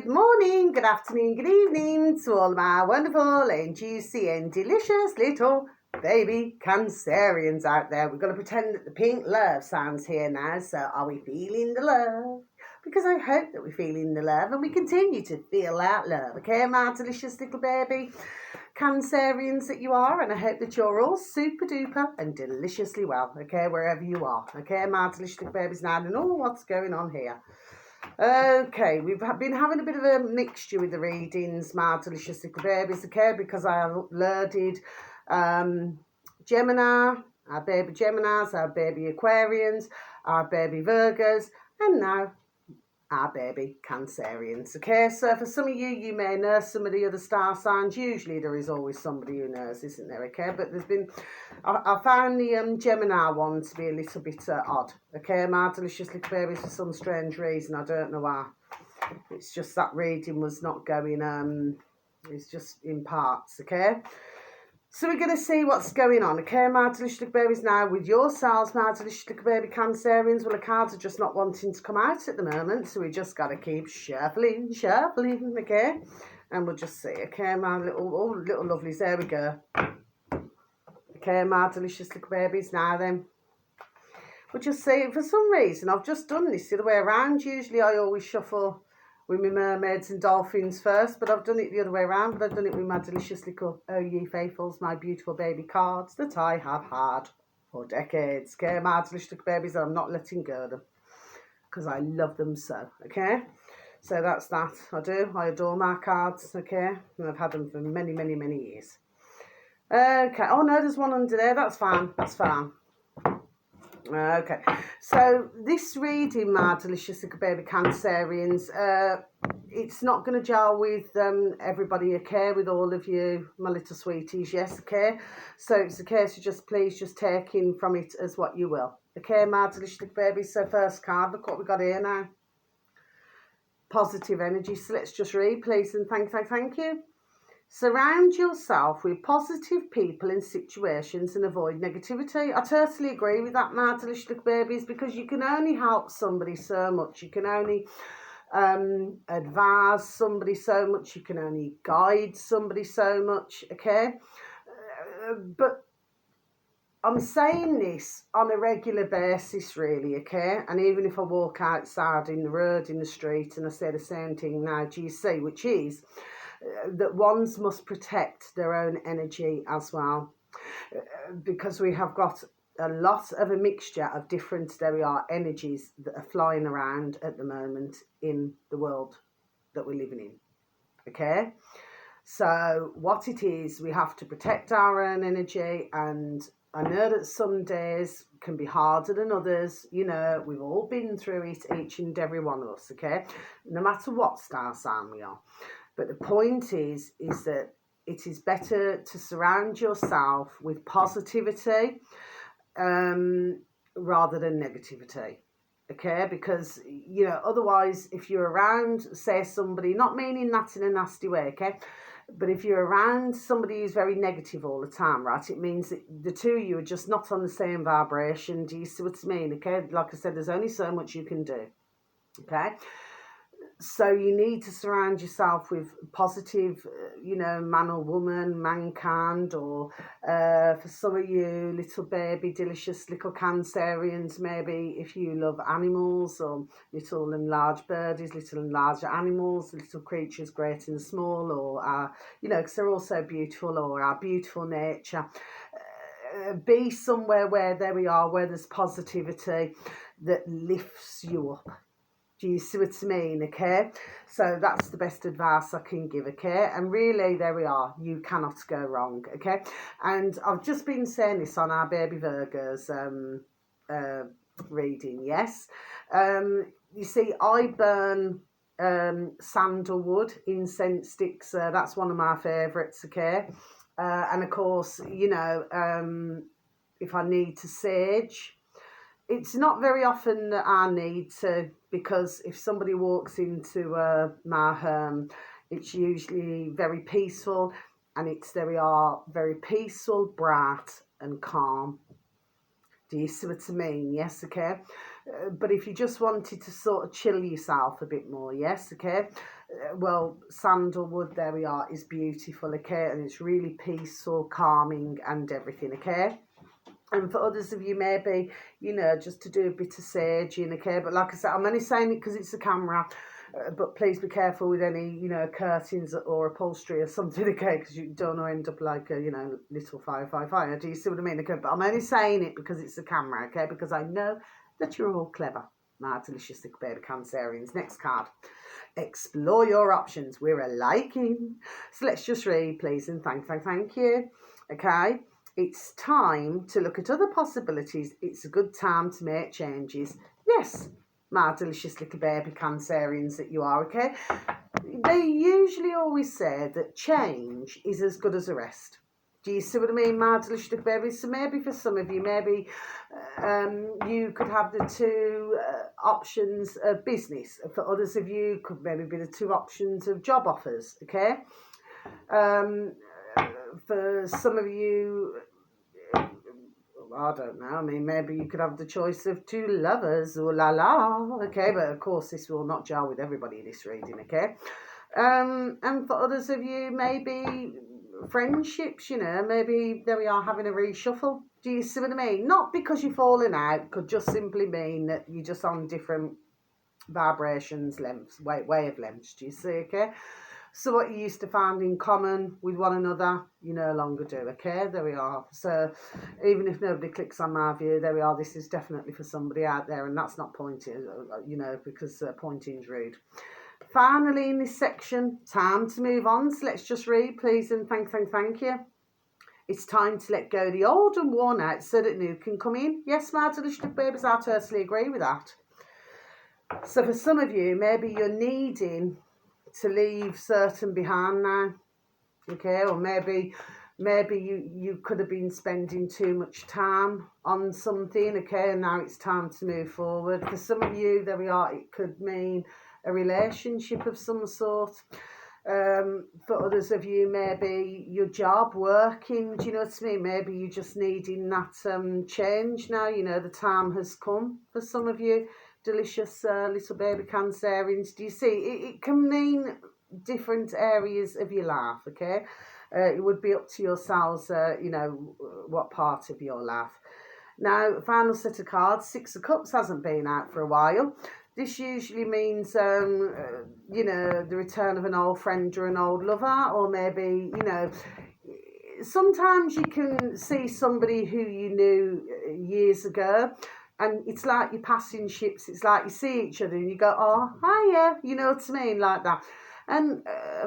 Good morning, good afternoon, good evening to all my wonderful and juicy and delicious little baby Cancerians out there. We're going to pretend that the pink love sounds here now. So are we feeling the love? Because I hope that we're feeling the love and we continue to feel that love. Okay, my delicious little baby Cancerians that you are, and I hope that you're all super duper and deliciously well. Okay, wherever you are. Okay, my delicious little babies now, and oh, what's going on here? Okay, we've been having a bit of a mixture with the readings, my delicious little babies, okay, because I have uploaded Gemini, our baby Geminis, our baby Aquarians, our baby Virgos, and now our baby Cancerians, okay? So for some of you, you may know some of the other star signs. Usually there is always somebody who knows, isn't there, okay? But there's been, I found the Gemini one to be a little bit odd, okay? My delicious little babies, for some strange reason, I don't know why. It's just that reading was not going, it's just in parts, okay? So we're going to see what's going on, okay, my delicious little babies, now with yourselves, my delicious little baby Cancerians. Well, the cards are just not wanting to come out at the moment, so we just got to keep shuffling, okay? And we'll just see, okay, my little lovelies, there we go. Okay, my delicious little babies, now then. We'll just see, for some reason, I've just done this the other way around. Usually I always shuffle with my mermaids and dolphins first, but I've done it the other way around. But I've done it with my delicious little Oh Ye Faithfuls, my beautiful baby cards that I have had for decades. Okay, my delicious little babies, I'm not letting go of them because I love them so. Okay, so that's that. I adore my cards. Okay, and I've had them for many, many, many years. Okay, oh no, there's one under there. That's fine. That's fine. Okay, so this reading, my delicious little baby Cancerians, it's not going to gel with everybody, okay, with all of you, my little sweeties, yes, okay? So it's a case of please just take in from it as what you will, okay, my delicious little babies. So first card, look what we got here now. Positive energy, so let's just read, please, and thank you. Surround yourself with positive people and situations and avoid negativity. I totally agree with that, my delicious little babies, because you can only help somebody so much. You can only advise somebody so much. You can only guide somebody so much, okay? But I'm saying this on a regular basis, really, okay? And even if I walk outside in the road, in the street, and I say the same thing now, do you see, which is that ones must protect their own energy as well, because we have got a lot of a mixture of different energies that are flying around at the moment in the world that we're living in, okay? So what it is, we have to protect our own energy, and I know that some days can be harder than others. You know, we've all been through it, each and every one of us, okay? No matter what star sign we are. But the point is that it is better to surround yourself with positivity rather than negativity, okay? Because, you know, otherwise, if you're around, say, somebody, not meaning that in a nasty way, okay? But if you're around somebody who's very negative all the time, right, it means that the two of you are just not on the same vibration. Do you see what I mean, okay? Like I said, there's only so much you can do, okay? So you need to surround yourself with positive, you know, man or woman, mankind, or for some of you, little baby, delicious little Cancerians, maybe if you love animals, or little and large birdies, little and large animals, little creatures, great and small, or, you know, because they're all so beautiful, or our beautiful nature. Be somewhere where there's positivity that lifts you up. Do you see what I mean, okay? So that's the best advice I can give, okay? And really, there we are. You cannot go wrong, okay? And I've just been saying this on our baby Virgo's reading, yes? You see, I burn sandalwood incense sticks. That's one of my favourites, okay? And, of course, you know, if I need to sage, it's not very often that I need to, because if somebody walks into my home, it's usually very peaceful, and they are very peaceful, bright and calm. Do you see what I mean? Yes, okay. But if you just wanted to sort of chill yourself a bit more, yes, okay, well, sandalwood, there we are, is beautiful, okay, and it's really peaceful, calming and everything, okay. And for others of you, maybe, you know, just to do a bit of saging, okay. But like I said, I'm only saying it because it's a camera. But please be careful with any, you know, curtains or upholstery or something, okay, because you don't want to end up like a, you know, little fire. Do you see what I mean? Okay, but I'm only saying it because it's a camera, okay, because I know that you're all clever. My delicious little baby Cancerians. Next card. Explore your options. We're a liking. So let's just read, please, and thank you. Okay. It's time to look at other possibilities. It's a good time to make changes. Yes, my delicious little baby Cancerians that you are, okay? They usually always say that change is as good as a rest. Do you see what I mean, my delicious little babies? So maybe for some of you, maybe you could have the two options of business. For others of you, could maybe be the two options of job offers, okay? For some of you, I don't know, I mean, maybe you could have the choice of two lovers, or la la, okay, but of course this will not gel with everybody in this reading, okay. And for others of you, maybe friendships, you know, maybe there we are having a reshuffle. Do you see what I mean? Not because you're falling out, could just simply mean that you're just on different vibrations, lengths, way of lengths. Do you see, okay? So what you used to find in common with one another, you no longer do, okay? There we are. So even if nobody clicks on my view, there we are. This is definitely for somebody out there, and that's not pointing, you know, because pointing's rude. Finally, in this section, time to move on. So let's just read, please, and thank you. It's time to let go of the old and worn out so that new can come in. Yes, my delicious babies, I totally agree with that. So for some of you, maybe you're needing to leave certain behind now, okay, or maybe you could have been spending too much time on something, okay, and now it's time to move forward. For some of you, there we are, it could mean a relationship of some sort. For others of you, maybe your job, working, do you know what I mean? Maybe you're just needing that change now, you know, the time has come for some of you. Delicious little baby Cancerians. Do you see? It can mean different areas of your life, okay? It would be up to yourselves, you know, what part of your life. Now, final set of cards. Six of Cups hasn't been out for a while. This usually means, you know, the return of an old friend or an old lover, or maybe, you know, sometimes you can see somebody who you knew years ago, and it's like you're passing ships. It's like you see each other and you go, oh, hiya, you know what I mean, like that. And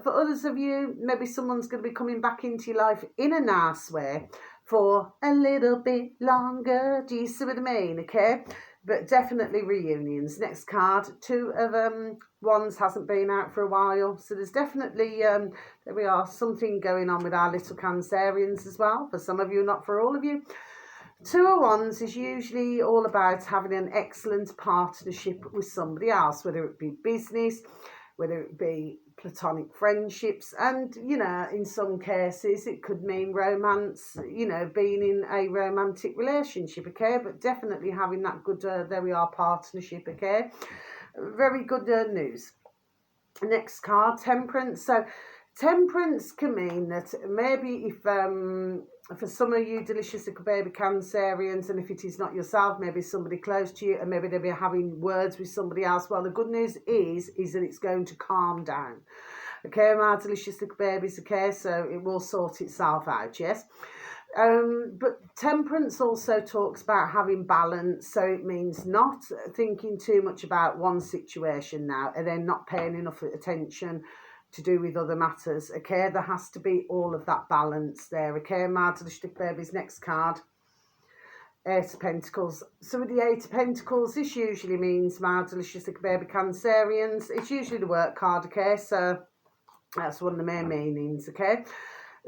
for others of you, maybe someone's going to be coming back into your life in a nice way for a little bit longer. Do you see what I mean? Okay, but definitely reunions. Next card, Two of Wands hasn't been out for a while, so there's definitely there we are, something going on with our little Cancerians as well. For some of you, not for all of you. Two of Wands is usually all about having an excellent partnership with somebody else, whether it be business, whether it be platonic friendships, and, you know, in some cases it could mean romance, you know, being in a romantic relationship, okay, but definitely having that good, there we are, partnership, okay. Very good news. Next card, Temperance. So Temperance can mean that maybe if for some of you delicious little baby Cancerians, and if it is not yourself, maybe somebody close to you, and maybe they'll be having words with somebody else. Well, the good news is that it's going to calm down. Okay, my delicious little babies, okay, so it will sort itself out, yes. But Temperance also talks about having balance, so it means not thinking too much about one situation now and then not paying enough attention to do with other matters, okay. There has to be all of that balance there, okay, my delicious babies. Next card, Eight of Pentacles. So with the Eight of Pentacles, this usually means, my delicious baby Cancerians, it's usually the work card, okay, so that's one of the main meanings, okay.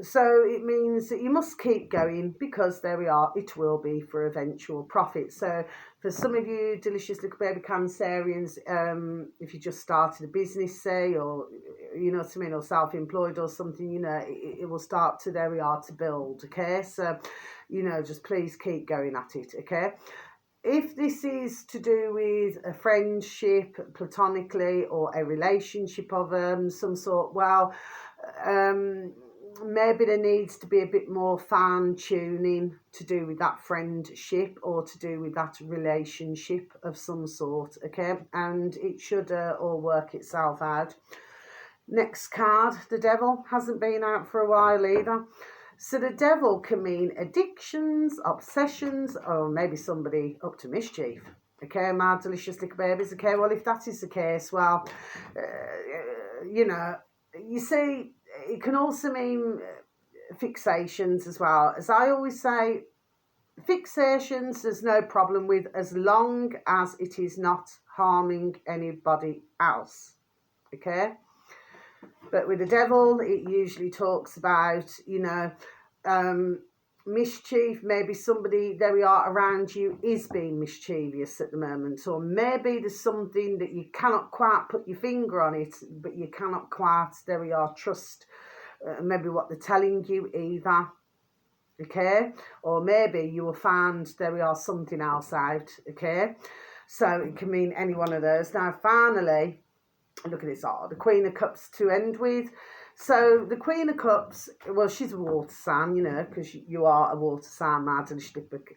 So it means that you must keep going, because there we are, it will be for eventual profit. So for some of you delicious little baby Cancerians, if you just started a business, say, or, you know what I mean, or self-employed or something, you know, it will start to, there we are, to build, okay. So, you know, just please keep going at it, okay. if this is to do with a friendship, platonically, or a relationship of some sort, well, maybe there needs to be a bit more fine tuning to do with that friendship or to do with that relationship of some sort, okay? And it should all work itself out. Next card, the devil, hasn't been out for a while either. So the devil can mean addictions, obsessions, or maybe somebody up to mischief. Okay, my delicious little babies. Okay, well, if that is the case, well, you know, you see, it can also mean fixations as well. As I always say, fixations there's no problem with as long as it is not harming anybody else. Okay? But with the devil, it usually talks about, you know, mischief. Maybe somebody, there we are, around you is being mischievous at the moment. Or maybe there's something that you cannot quite put your finger on it, but you cannot quite, there we are, trust maybe what they're telling you either. Okay? Or maybe you will find, there we are, something else out. Okay? So it can mean any one of those. Now, finally, look at this, the Queen of Cups to end with. So the Queen of Cups, well, she's a water sign, you know, because you are a water sign, my delicious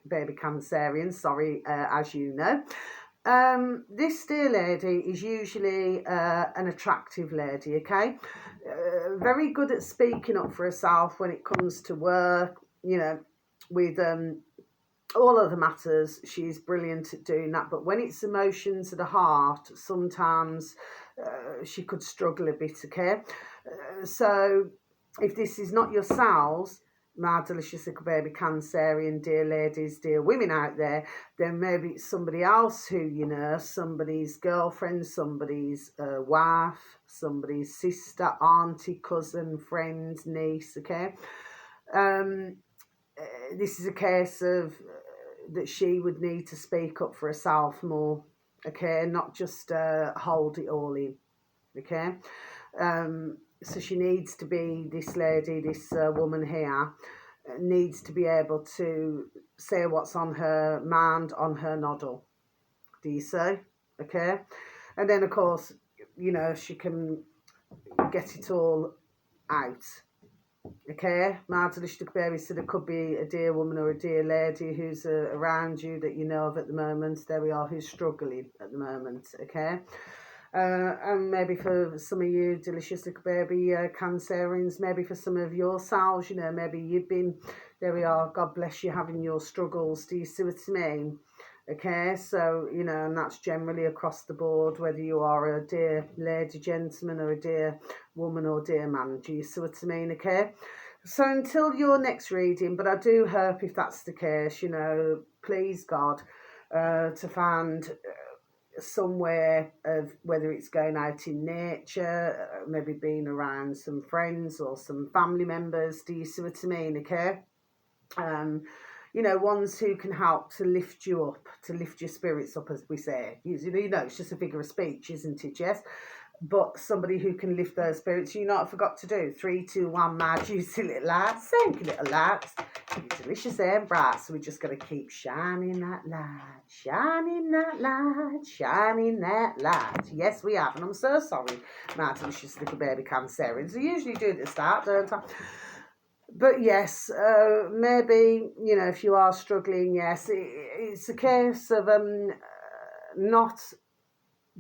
baby Cancerian, sorry, as you know. This dear lady is usually an attractive lady, okay? Very good at speaking up for herself when it comes to work, you know, with all other matters. She's brilliant at doing that, but when it's emotions at the heart, sometimes she could struggle a bit, okay? So if this is not yourselves, my delicious little baby Cancerian, dear ladies, dear women out there, then maybe it's somebody else who you know, somebody's girlfriend, somebody's wife, somebody's sister, auntie, cousin, friend, niece, okay? This is a case of that she would need to speak up for herself more, okay, not just hold it all in, okay? So she needs to be, this lady, this woman here, needs to be able to say what's on her mind, on her noddle. Do you see? Okay? And then, of course, you know, she can get it all out. Okay, my delicious baby, so there could be a dear woman or a dear lady who's around you that you know of at the moment. There we are, who's struggling at the moment, okay? And maybe for some of you delicious little baby Cancerians, maybe for some of yourselves, you know, maybe you've been, there we are, God bless you, having your struggles. Do you see what I mean? Okay, so, you know, and that's generally across the board, whether you are a dear lady, gentleman, or a dear woman or dear man. Do you see what I mean? Okay, so until your next reading, but I do hope if that's the case, you know, please God, to find somewhere of, whether it's going out in nature, maybe being around some friends or some family members. Do you see what I mean? Okay, you know, ones who can help to lift you up, to lift your spirits up, as we say. You know, it's just a figure of speech, isn't it? Yes. But somebody who can lift those spirits. You know what I forgot to do? 3, 2, 1, my juicy little lights. Thank you, little lights. You're delicious and bright. So we're just going to keep shining that light, shining that light, shining that light. Yes, we have. And I'm so sorry, my delicious little baby Cancerians. I usually do it at the start, don't I? But yes, maybe, you know, if you are struggling, yes, it's a case of not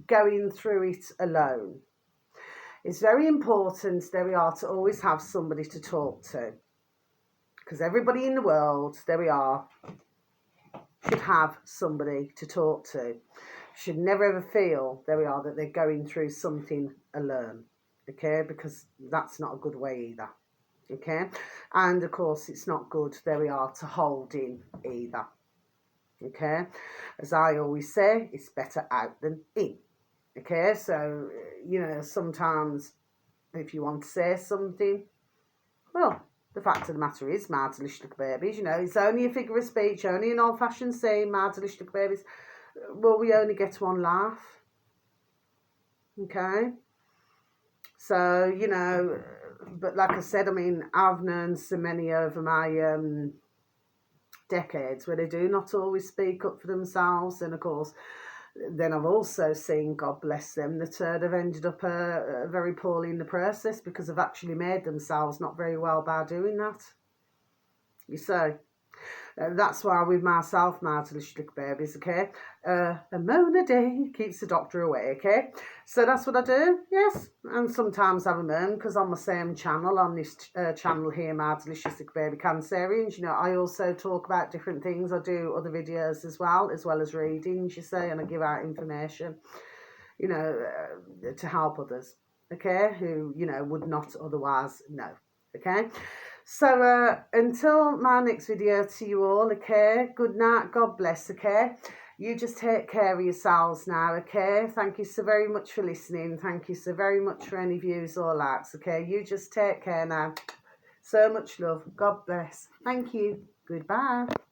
going through it alone. It's very important, there we are, to always have somebody to talk to. Because everybody in the world, there we are, should have somebody to talk to. Should never ever feel, there we are, that they're going through something alone. Okay, because that's not a good way either. Okay, and of course it's not good, there we are, to hold in either. Okay, as I always say, it's better out than in. Okay, so you know, sometimes if you want to say something, well, the fact of the matter is, my delicious little babies, you know, it's only a figure of speech, only an old-fashioned saying, my delicious little babies, well, we only get one laugh. Okay, so, you know, but like I said, I mean, I've known so many over my decades where they do not always speak up for themselves. And of course, then I've also seen, God bless them, that they've ended up very poorly in the process because they've actually made themselves not very well by doing that. You see. That's why with myself, my delicious babies, okay? A moan a day keeps the doctor away, okay? So that's what I do, yes. And sometimes have a moan because on the same channel, on this channel here, my delicious baby Cancerians, you know, I also talk about different things. I do other videos as well as readings, you see, and I give out information, you know, to help others, okay, who, you know, would not otherwise know, okay? So until my next video to you all, okay, good night, God bless, okay, you just take care of yourselves now, okay, thank you so very much for listening, thank you so very much for any views or likes, okay, you just take care now, so much love, God bless, thank you, goodbye.